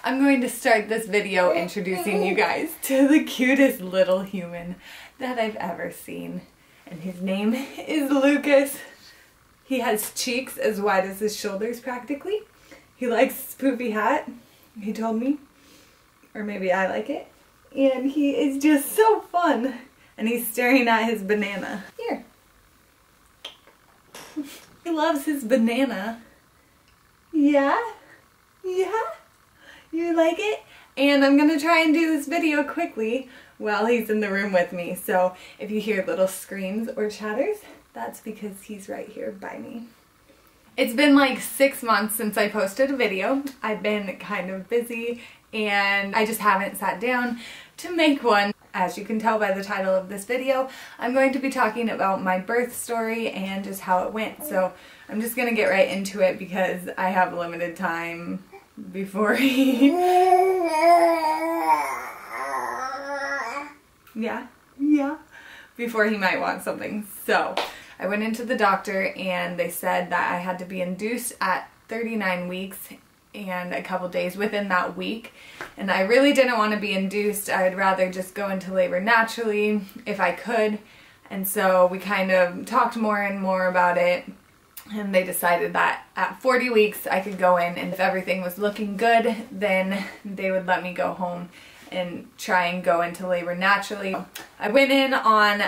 I'm going to start this video introducing you guys to the cutest little human that I've ever seen. And his name is Lucas. He has cheeks as wide as his shoulders practically. He likes his poofy hat, he told me. Or maybe I like it. And he is just so fun. And he's staring at his banana. Here. He loves his banana. Yeah? Yeah? You like it? And I'm gonna try and do this video quickly while he's in the room with me. So if you hear little screams or chatters, that's because he's right here by me. It's been like 6 months since I posted a video. I've been kind of busy and I just haven't sat down to make one. As you can tell by the title of this video, I'm going to be talking about my birth story and just how it went. So I'm just gonna get right into it because I have limited time before he... before he might want something. So I went into the doctor and they said that I had to be induced at 39 weeks and a couple days within that week. And I really didn't want to be induced. I'd rather just go into labor naturally if I could. And so we kind of talked more and more about it. And they decided that at 40 weeks I could go in, and if everything was looking good, then they would let me go home and try and go into labor naturally. I went in on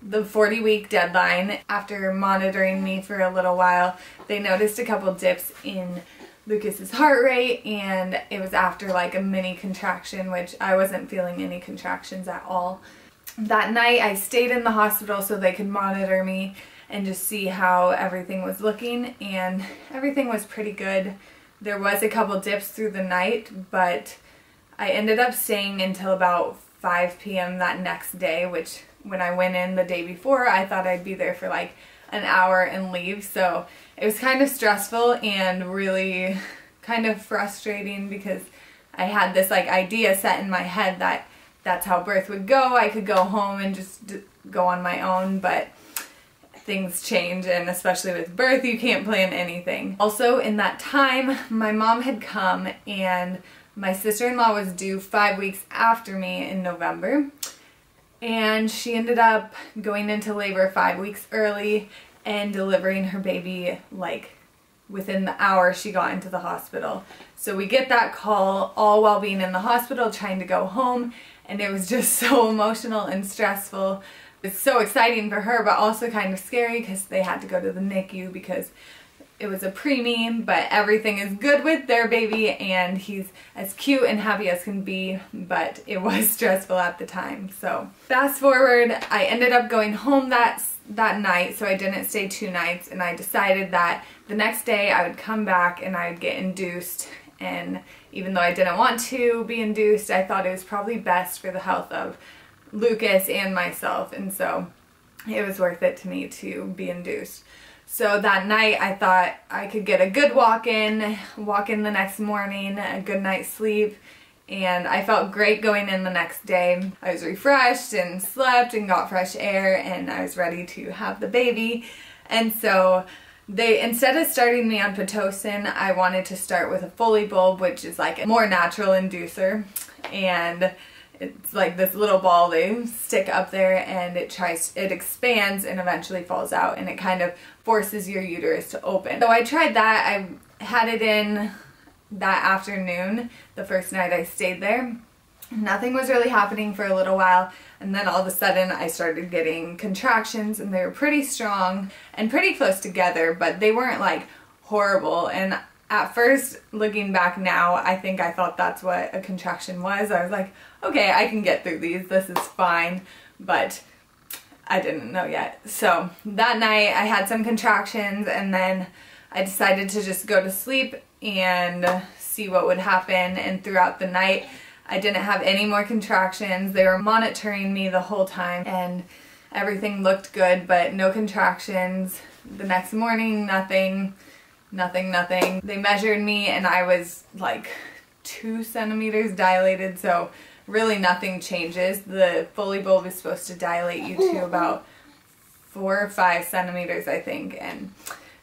the 40-week deadline. After monitoring me for a little while, they noticed a couple dips in Lucas's heart rate, and it was after like a mini contraction, which I wasn't feeling any contractions at all. That night I stayed in the hospital so they could monitor me and just see how everything was looking, and everything was pretty good. There was a couple dips through the night, but I ended up staying until about 5 p.m. that next day, which when I went in the day before, I thought I'd be there for like an hour and leave. So it was kind of stressful and really kind of frustrating because I had this like idea set in my head that that's how birth would go. I could go home and just go on my own, but things change, and especially with birth, you can't plan anything. Also, in that time, my mom had come and my sister-in-law was due 5 weeks after me in November, and she ended up going into labor 5 weeks early and delivering her baby like within the hour she got into the hospital. So we get that call all while being in the hospital trying to go home, and it was just so emotional and stressful. It's so exciting for her, but also kind of scary because they had to go to the Nicu because it was a preemie, but everything is good with their baby and he's as cute and happy as can be, but it was stressful at the time. So fast forward, I ended up going home that night, so I didn't stay 2 nights, and I decided that the next day I would come back and I would get induced. And even though I didn't want to be induced, I thought it was probably best for the health of Lucas and myself, and so it was worth it to me to be induced. So that night I thought I could get a good walk in the next morning, a good night's sleep, and I felt great going in the next day. I was refreshed and slept and got fresh air, and I was ready to have the baby. And so they, instead of starting me on Pitocin, I wanted to start with a Foley bulb, which is like a more natural inducer, and it's like this little ball they stick up there, and it expands and eventually falls out, and it kind of forces your uterus to open. So I tried that. I had it in that afternoon, the first night I stayed there. Nothing was really happening for a little while, and then all of a sudden I started getting contractions, and they were pretty strong and pretty close together, but they weren't like horrible. And at first, looking back now, I think I thought that's what a contraction was. I was like, okay, I can get through these, this is fine, but I didn't know yet. So that night I had some contractions, and then I decided to just go to sleep and see what would happen. And throughout the night I didn't have any more contractions. They were monitoring me the whole time and everything looked good, but no contractions. The next morning, nothing. They measured me and I was like 2 centimeters dilated, so really nothing changes. The Foley bulb is supposed to dilate you to about 4 or 5 centimeters, I think, and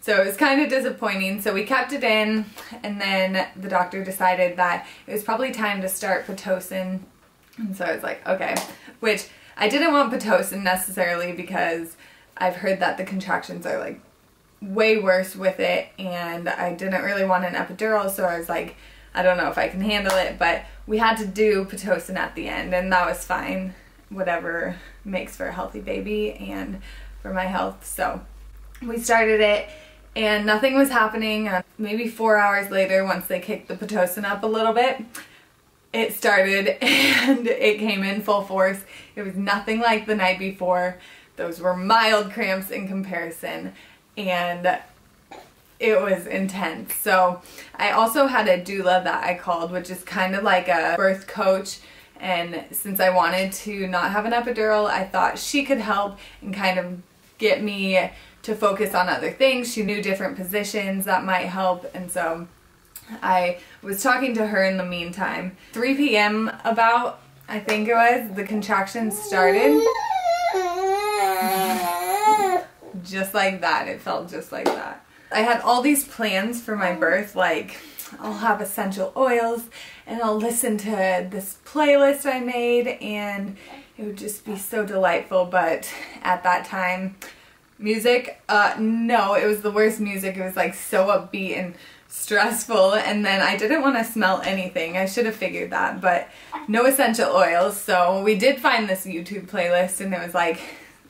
So it was kind of disappointing. So we kept it in, and then the doctor decided that it was probably time to start Pitocin. And so I was like, okay, which I didn't want Pitocin necessarily because I've heard that the contractions are like way worse with it, and I didn't really want an epidural, so I was like, I don't know if I can handle it, but we had to do Pitocin at the end, and that was fine, whatever makes for a healthy baby and for my health. So we started it, and nothing was happening. Maybe 4 hours later, once they kicked the Pitocin up a little bit, it started and it came in full force. It was nothing like the night before. Those were mild cramps in comparison, and it was intense. So I also had a doula that I called, which is kind of like a birth coach, and since I wanted to not have an epidural, I thought she could help and kind of get me to focus on other things. She knew different positions that might help, and so I was talking to her in the meantime. 3 p.m. about, I think it was, the contractions started. Just like that. It felt just like that. I had all these plans for my birth, like I'll have essential oils and I'll listen to this playlist I made, and it would just be so delightful. But at that time, music, no, it was the worst music. It was like so upbeat and stressful, and then I didn't want to smell anything. I should have figured that, but no essential oils. So we did find this YouTube playlist, and it was like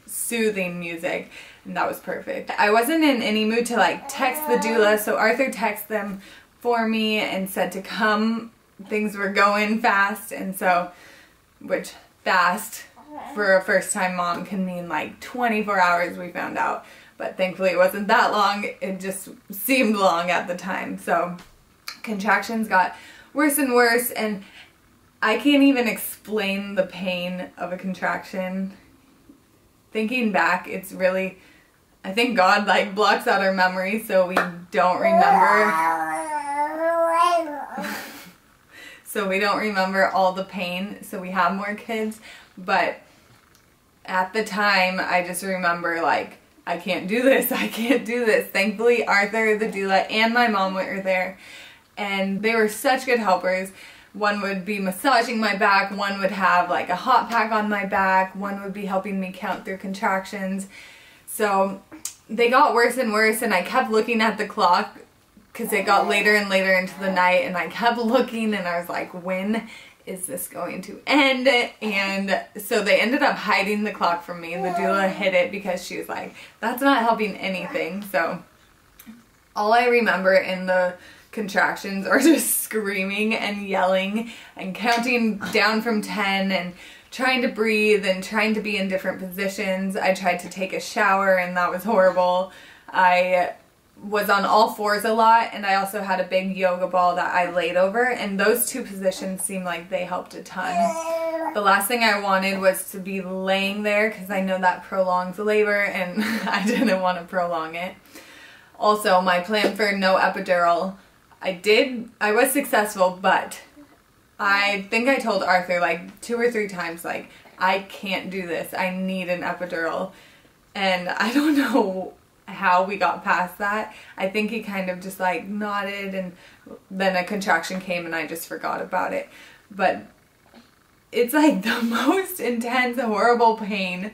soothing music, and that was perfect. I wasn't in any mood to like text the doula, so Arthur texted them for me and said to come. Things were going fast, and so, which fast for a first-time mom can mean like 24 hours, we found out. But thankfully it wasn't that long. It just seemed long at the time. So contractions got worse and worse, and I can't even explain the pain of a contraction. Thinking back, it's really, I think God like blocks out our memory so we don't remember. So we don't remember all the pain, so we have more kids. But at the time, I just remember like, I can't do this, I can't do this. Thankfully, Arthur, the doula, and my mom were there, and they were such good helpers. One would be massaging my back, one would have like a hot pack on my back, one would be helping me count through contractions. So they got worse and worse, and I kept looking at the clock because it got later and later into the night, and I kept looking, and I was like, when is this going to end? And so they ended up hiding the clock from me. The doula hid it because she was like, that's not helping anything. So all I remember in the contractions are just screaming and yelling and counting down from 10 and trying to breathe and trying to be in different positions. I tried to take a shower, and that was horrible. I was on all fours a lot, and I also had a big yoga ball that I laid over, and those two positions seemed like they helped a ton. The last thing I wanted was to be laying there because I know that prolongs labor, and I didn't want to prolong it. Also, my plan for no epidural, I was successful, but I think I told Arthur like 2 or 3 times, like, I can't do this, I need an epidural. And I don't know how we got past that. I think he kind of just like nodded, and then a contraction came and I just forgot about it. But it's like the most intense, horrible pain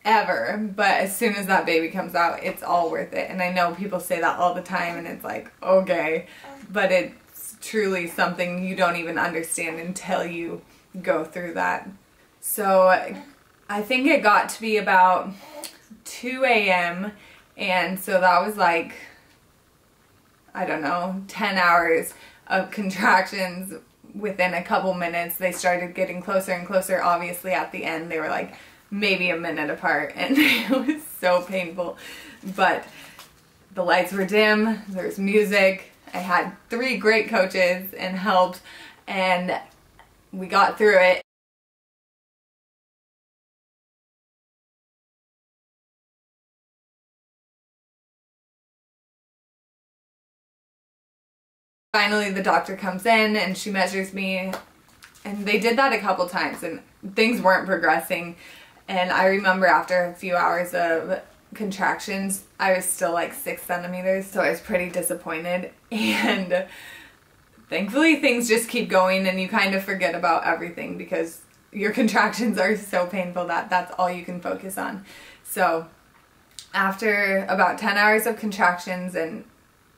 ever. But as soon as that baby comes out, it's all worth it. And I know people say that all the time, and it's like, okay, but it's truly something you don't even understand until you go through that. So I think it got to be about 2 a.m. and so that was like, I don't know, 10 hours of contractions within a couple minutes. They started getting closer and closer. Obviously at the end they were like maybe a minute apart, and it was so painful. But the lights were dim, there was music, I had 3 great coaches and help, and we got through it. Finally, the doctor comes in and she measures me, and they did that a couple times and things weren't progressing. And I remember after a few hours of contractions, I was still like 6 centimeters, so I was pretty disappointed. And thankfully things just keep going and you kind of forget about everything because your contractions are so painful that that's all you can focus on. So after about 10 hours of contractions and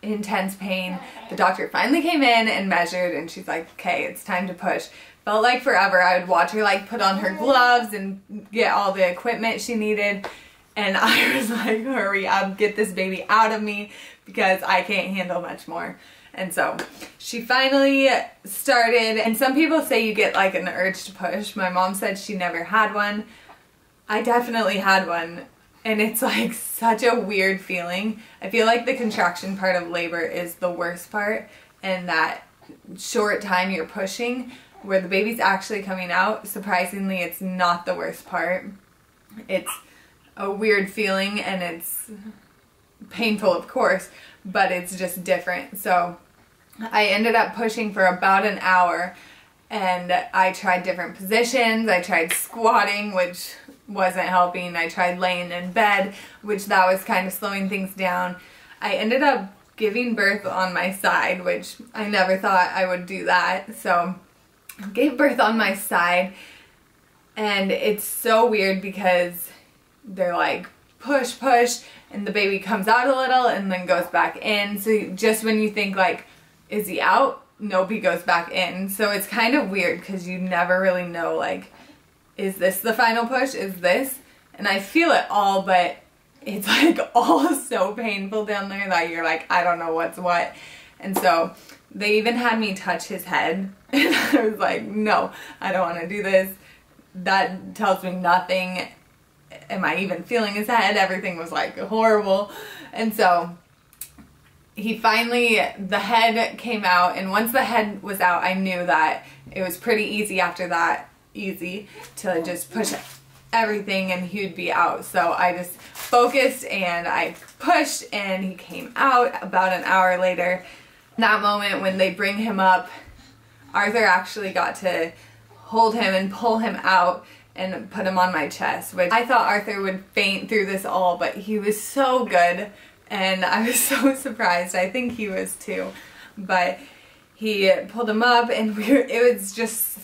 intense pain, the doctor finally came in and measured, and she's like, okay, it's time to push. Felt like forever. I would watch her like put on her gloves and get all the equipment she needed, and I was like, hurry up, get this baby out of me because I can't handle much more. And so she finally started, and some people say you get like an urge to push. My mom said she never had one. I definitely had one, and it's like such a weird feeling. I feel like the contraction part of labor is the worst part, and that short time you're pushing where the baby's actually coming out, surprisingly, it's not the worst part. It's a weird feeling and it's painful, of course, but it's just different. So I ended up pushing for about an hour, and I tried different positions. I tried squatting, which wasn't helping. I tried laying in bed, which that was kind of slowing things down. I ended up giving birth on my side, which I never thought I would do that. So I gave birth on my side, and it's so weird because they're like push, push, and the baby comes out a little and then goes back in. So just when you think like, is he out? Nope, he goes back in. So it's kind of weird because you never really know, like, is this the final push? Is this? And I feel it all, but it's like all so painful down there that you're like, I don't know what's what. And so they even had me touch his head, and I was like, no, I don't want to do this. That tells me nothing. Am I even feeling his head? Everything was like horrible. And so he finally, the head came out, and once the head was out, I knew that it was pretty easy after that, easy to just push everything and he would be out. So I just focused and I pushed, and he came out about an hour later. That moment when they bring him up, Arthur actually got to hold him and pull him out and put him on my chest, which I thought Arthur would faint through this all, but he was so good. And I was so surprised. I think he was too. But he pulled him up, and it was just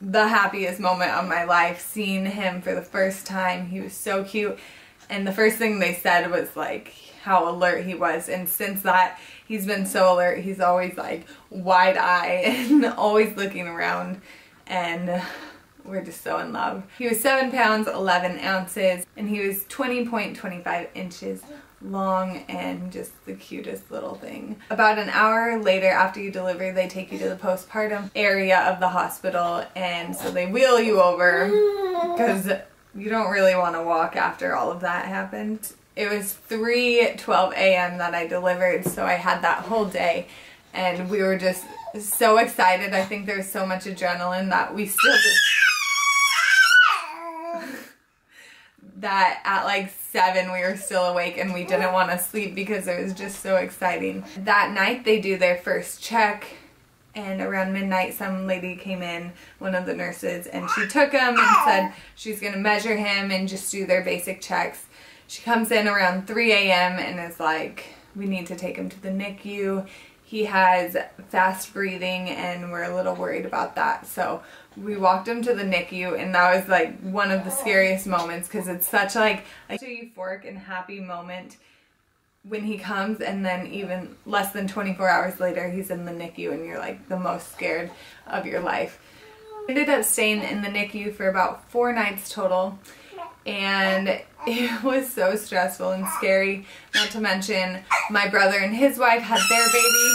the happiest moment of my life, seeing him for the first time. He was so cute. And the first thing they said was like how alert he was. And since that, he's been so alert. He's always like wide-eyed and always looking around. And we're just so in love. He was 7 pounds, 11 ounces, and he was 20.25 inches long, and just the cutest little thing. About an hour later after you deliver, they take you to the postpartum area of the hospital, and so they wheel you over because you don't really want to walk after all of that happened. It was 3:12 a.m. that I delivered, so I had that whole day, and we were just so excited. I think there was so much adrenaline that we still just that at like 7 we were still awake and we didn't want to sleep because it was just so exciting. That night they do their first check, and around midnight some lady came in, one of the nurses, and she took him and said she's going to measure him and just do their basic checks. She comes in around 3 a.m. and is like, we need to take him to the NICU. He has fast breathing and we're a little worried about that. So we walked him to the NICU, and that was like one of the scariest moments because it's such like a euphoric and happy moment when he comes, and then even less than 24 hours later he's in the NICU and you're like the most scared of your life. We ended up staying in the NICU for about 4 nights total, and it was so stressful and scary, not to mention my brother and his wife had their baby.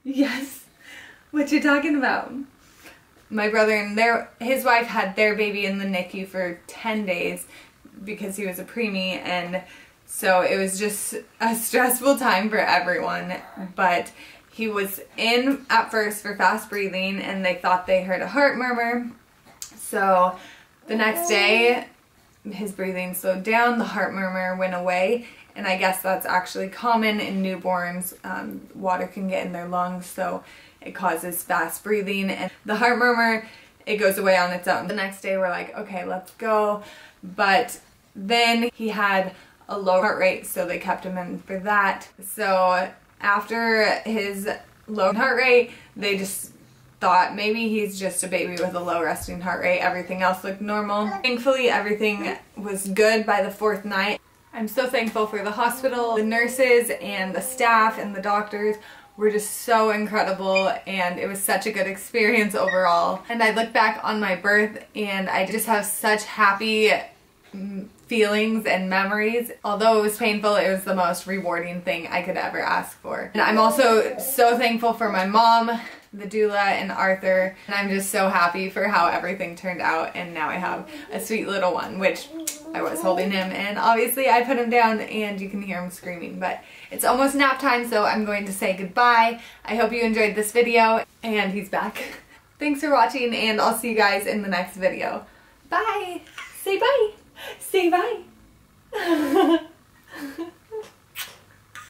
Yes, what you talking about? My brother and his wife had their baby in the NICU for 10 days because he was a preemie, and so it was just a stressful time for everyone. But he was in at first for fast breathing, and they thought they heard a heart murmur. So the next day his breathing slowed down, the heart murmur went away, and I guess that's actually common in newborns. Water can get in their lungs, so it causes fast breathing. And the heart murmur it goes away on its own. The next day we're like, okay, let's go. But then he had a low heart rate, so they kept him in for that. So after his low heart rate, they just thought maybe he's just a baby with a low resting heart rate. Everything else looked normal. Thankfully, everything was good by the 4th night. I'm so thankful for the hospital. The nurses and the staff and the doctors were just so incredible, and it was such a good experience overall. And I look back on my birth and I just have such happy feelings and memories. Although it was painful, it was the most rewarding thing I could ever ask for. And I'm also so thankful for my mom, the doula, and Arthur. And I'm just so happy for how everything turned out, and now I have a sweet little one, which I was holding him, and obviously I put him down and you can hear him screaming. But it's almost nap time, so I'm going to say goodbye. I hope you enjoyed this video, and he's back. Thanks for watching, and I'll see you guys in the next video. Bye! Say bye! Say bye!